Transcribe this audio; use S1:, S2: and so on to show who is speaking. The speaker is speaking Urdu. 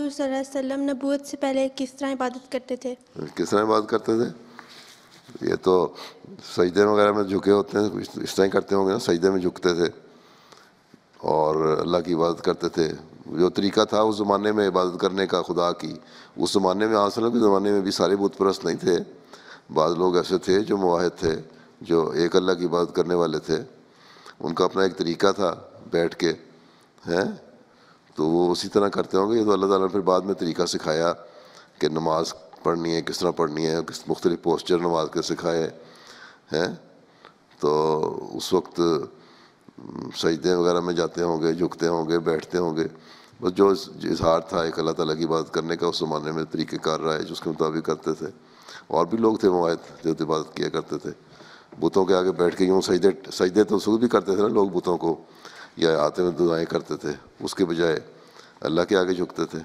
S1: حضور صلی اللہ علیہ وسلم نبوت سے پہلے کس طرح عبادت کرتے تھے؟
S2: کس طرح بات کرتے تھے؟ یہ تو سجدے وغیرہ میں جھکے ہوتے ہیں، اس طرح کرتے ہوں گے نا، سجدے میں جھکتے تھے اور اللہ کی عبادت کرتے تھے۔ جو طریقہ تھا اس زمانے میں عبادت کرنے کا خدا کی، اس زمانے میں آج کے زمانے میں بھی سارے بت پرست نہیں تھے، بعض لوگ ایسے تھے جو موحد تھے، جو ایک اللہ کی عبادت کرنے والے تھے، ان کا اپنا ایک طریقہ تھا بیٹھ کے ہیں، تو وہ اسی طرح کرتے ہوں گے۔ یہ تو اللہ تعالیٰ نے پھر بعد میں طریقہ سکھایا کہ نماز پڑھنی ہے کس طرح پڑھنی ہے، کس مختلف پوسچر نماز کے سکھائے ہیں، تو اس وقت سجدے وغیرہ میں جاتے ہوں گے، جھکتے ہوں گے، بیٹھتے ہوں گے، بس جو اظہار تھا ایک اللہ تعالیٰ کی عبادت کرنے کا اس زمانے میں طریقہ کار رہا ہے جو اس کے مطابق کرتے تھے۔ اور بھی لوگ تھے موحد جو عبادت کیا کرتے تھے، بتوں کے آگے بیٹھ کے یوں سجدے تو سود بھی کرتے تھے نا لوگ بتوں کو، یا ہاتھ میں دعائیں کرتے تھے، اس کے بجائے اللہ کے آگے جھکتے تھے۔